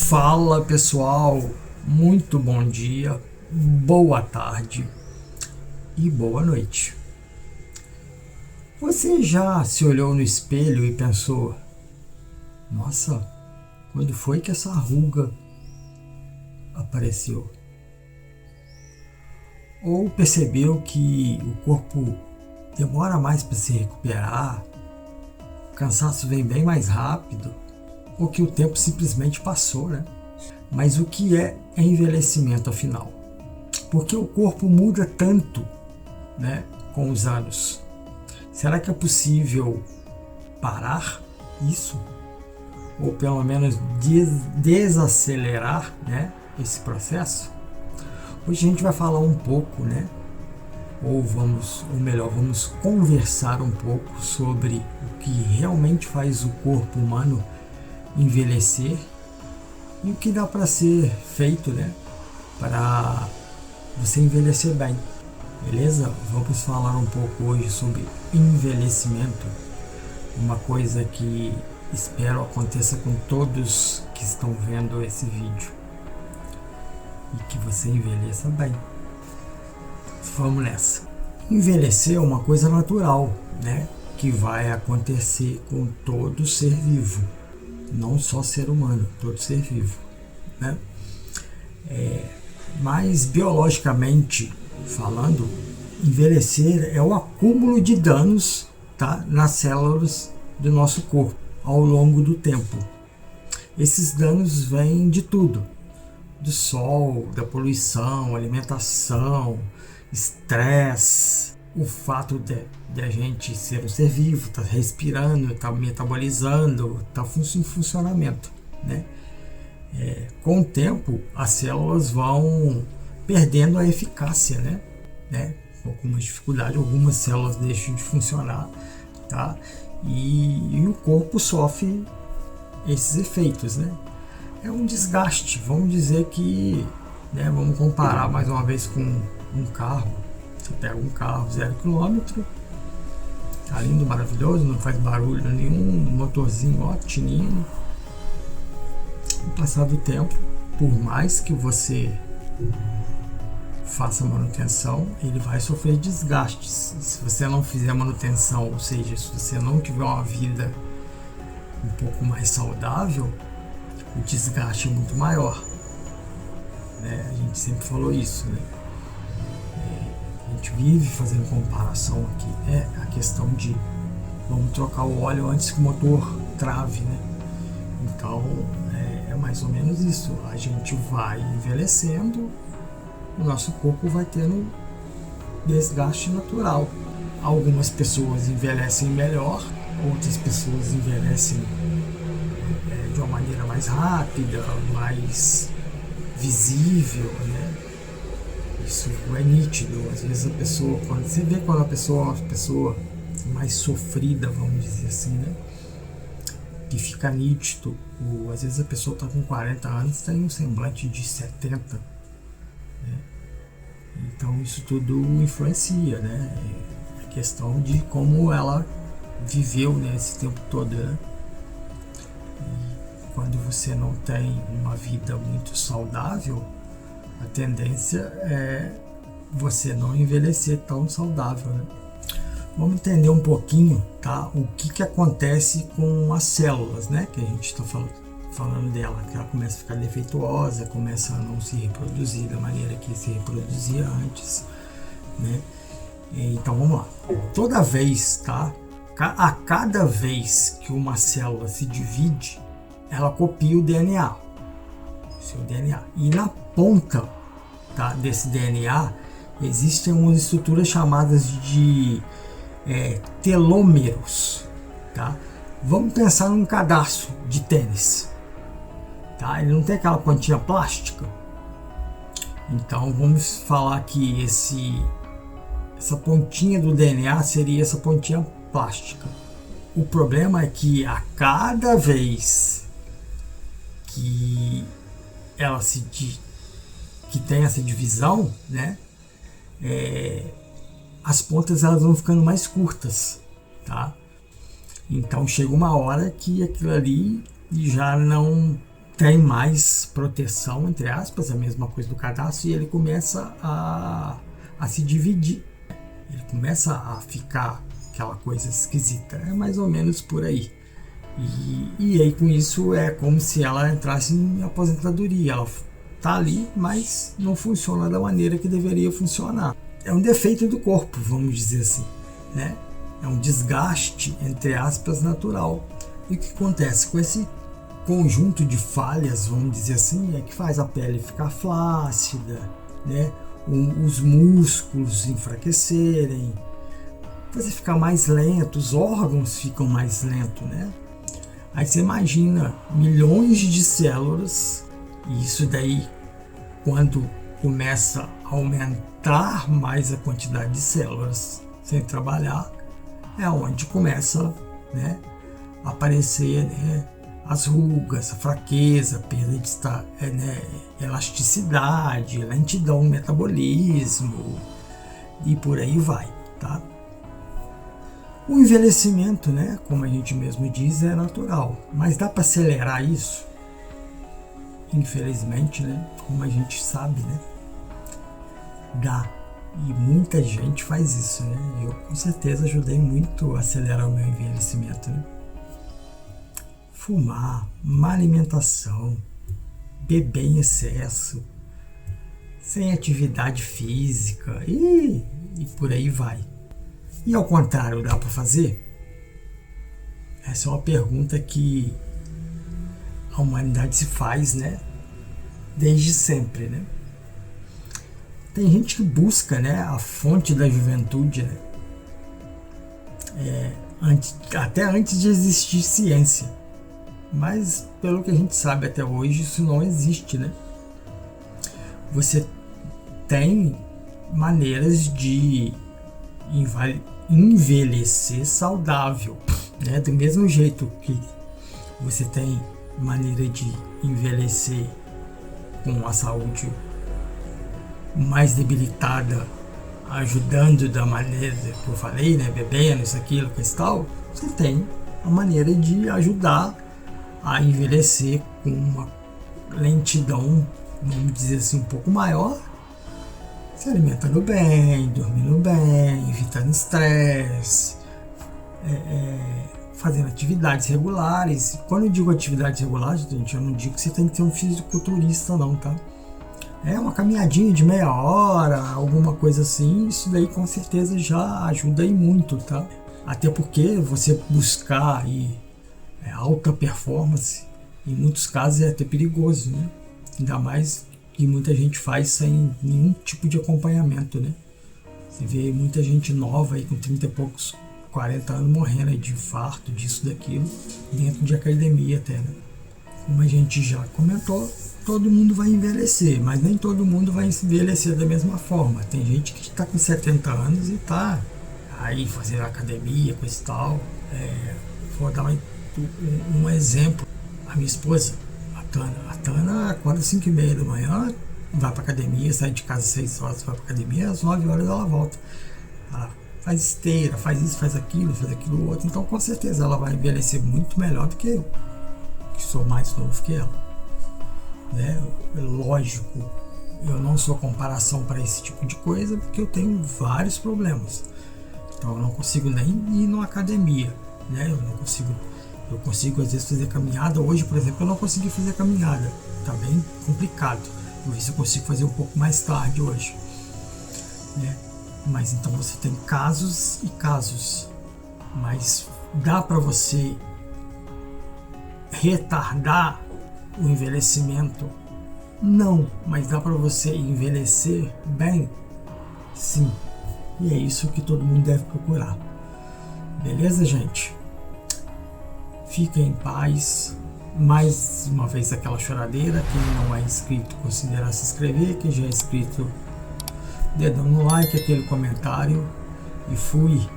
Fala pessoal, muito bom dia, boa tarde e boa noite. Você já se olhou no espelho e pensou: nossa, quando foi que essa ruga apareceu? Ou percebeu que o corpo demora mais para se recuperar, o cansaço vem bem mais rápido, ou que o tempo simplesmente passou, né? Mas o que é envelhecimento afinal? Porque o corpo muda tanto, né, com os anos. Será que é possível parar isso? Ou pelo menos desacelerar, né, esse processo? Hoje a gente vai falar um pouco, né? Vamos conversar um pouco sobre o que realmente faz o corpo humano envelhecer e o que dá para ser feito, né, para você envelhecer bem, beleza? Vamos falar um pouco hoje sobre envelhecimento, uma coisa que espero aconteça com todos que estão vendo esse vídeo e que você envelheça bem. Vamos nessa. Envelhecer é uma coisa natural, né, que vai acontecer com todo ser vivo. Não só ser humano, todo ser vivo, né? Mas biologicamente falando, envelhecer é o acúmulo de danos, tá, nas células do nosso corpo ao longo do tempo. Esses danos vêm de tudo: do sol, da poluição, alimentação, estresse, o fato de a gente ser um ser vivo, tá respirando, tá metabolizando, tá em funcionamento, né? Com o tempo, as células vão perdendo a eficácia, né? Com alguma dificuldade, algumas células deixam de funcionar, tá? E o corpo sofre esses efeitos, né? É um desgaste, vamos dizer que, né, vamos comparar mais uma vez com um carro. Você pega um carro 0 km, tá lindo, maravilhoso, não faz barulho nenhum, motorzinho ó, tininho. Com o passar do tempo, por mais que você faça manutenção, ele vai sofrer desgastes. Se você não fizer manutenção, ou seja, se você não tiver uma vida um pouco mais saudável, o desgaste é muito maior, né? A gente sempre falou isso, né? A gente vive fazendo comparação aqui, né? A questão de vamos trocar o óleo antes que o motor trave, né? Então é mais ou menos isso. A gente vai envelhecendo, o nosso corpo vai tendo desgaste natural. Algumas pessoas envelhecem melhor, outras pessoas envelhecem de uma maneira mais rápida, mais visível, né? Isso é nítido. Às vezes a pessoa, quando a pessoa é uma pessoa mais sofrida, vamos dizer assim, né, que fica nítido. Às vezes a pessoa está com 40 anos, tem um semblante de 70, né? Então isso tudo influencia, né? A questão de como ela viveu, né, esse tempo todo, né? E quando você não tem uma vida muito saudável, a tendência é você não envelhecer tão saudável, né? Vamos entender um pouquinho, tá, o que acontece com as células, né, que a gente está falando dela, que ela começa a ficar defeituosa, começa a não se reproduzir da maneira que se reproduzia antes, né? Então vamos lá. Toda vez, tá, a cada vez que uma célula se divide, ela copia o DNA, seu DNA, e na ponta, tá, desse DNA existem umas estruturas chamadas de telômeros, tá? Vamos pensar num cadarço de tênis, tá? Ele não tem aquela pontinha plástica. Então vamos falar que essa pontinha do DNA seria essa pontinha plástica. O problema é que a cada vez que ela que tem essa divisão, né, as pontas elas vão ficando mais curtas, tá? Então chega uma hora que aquilo ali já não tem mais proteção, entre aspas, a mesma coisa do cadastro, e ele começa a se dividir. Ele começa a ficar aquela coisa esquisita. É mais ou menos por aí. E aí com isso é como se ela entrasse em aposentadoria. Ela tá ali, mas não funciona da maneira que deveria funcionar. É um defeito do corpo, vamos dizer assim, né? É um desgaste, entre aspas, natural. E o que acontece com esse conjunto de falhas, vamos dizer assim, é que faz a pele ficar flácida, né? Os músculos enfraquecerem, você ficar mais lento, os órgãos ficam mais lentos, né? Aí você imagina milhões de células, e isso daí, quando começa a aumentar mais a quantidade de células sem trabalhar, é onde começa, né, a aparecer, né, as rugas, a fraqueza, a perda de elasticidade, lentidão no metabolismo e por aí vai, tá? O envelhecimento, né, como a gente mesmo diz, é natural, mas dá para acelerar isso? Infelizmente, né, como a gente sabe, né, dá. E muita gente faz isso, né? Eu com certeza ajudei muito a acelerar o meu envelhecimento, né? Fumar, má alimentação, beber em excesso, sem atividade física e por aí vai. E ao contrário, dá para fazer? Essa é uma pergunta que a humanidade se faz, né? Desde sempre, né? Tem gente que busca, né, a fonte da juventude, né? Até antes de existir ciência. Mas, pelo que a gente sabe até hoje, isso não existe, né? Você tem maneiras de envelhecer saudável, né? Do mesmo jeito que você tem maneira de envelhecer com a saúde mais debilitada, ajudando da maneira que eu falei, né? Bebendo, isso, aquilo, que tal, você tem a maneira de ajudar a envelhecer com uma lentidão, vamos dizer assim, um pouco maior, se alimentando bem, dormindo bem, evitando estresse, fazendo atividades regulares. Quando eu digo atividades regulares, gente, eu não digo que você tem que ser um fisiculturista não, tá? É uma caminhadinha de meia hora, alguma coisa assim, isso daí com certeza já ajuda aí muito, tá? Até porque você buscar aí alta performance, em muitos casos é até perigoso, né? Ainda mais que muita gente faz sem nenhum tipo de acompanhamento, né? Você vê muita gente nova aí com 30 e poucos, 40 anos morrendo aí de infarto, disso, daquilo, dentro de academia até, né? Como a gente já comentou, todo mundo vai envelhecer, mas nem todo mundo vai envelhecer da mesma forma. Tem gente que está com 70 anos e está aí fazendo academia, coisa e tal. Vou dar um exemplo. A minha esposa, a Tana acorda às 5h30 da manhã, vai para academia, sai de casa às 6 horas, vai para academia, às 9 horas ela volta. Ela faz esteira, faz isso, faz aquilo outro. Então com certeza ela vai envelhecer muito melhor do que eu, que sou mais novo que ela, né? Lógico, eu não sou comparação para esse tipo de coisa porque eu tenho vários problemas, então eu não consigo nem ir numa academia, né? Eu consigo às vezes fazer caminhada. Hoje, por exemplo, eu não consegui fazer caminhada, tá bem complicado. Vou ver se eu consigo fazer um pouco mais tarde hoje, né? Mas então você tem casos e casos, mas dá para você retardar o envelhecimento? Não, mas dá para você envelhecer bem? Sim. E é isso que todo mundo deve procurar. Beleza, gente? Fiquem em paz. Mais uma vez aquela choradeira. Quem não é inscrito, considerar se inscrever. Quem já é inscrito, dedão no like, aquele comentário. E fui.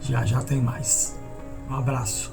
Já tem mais. Um abraço.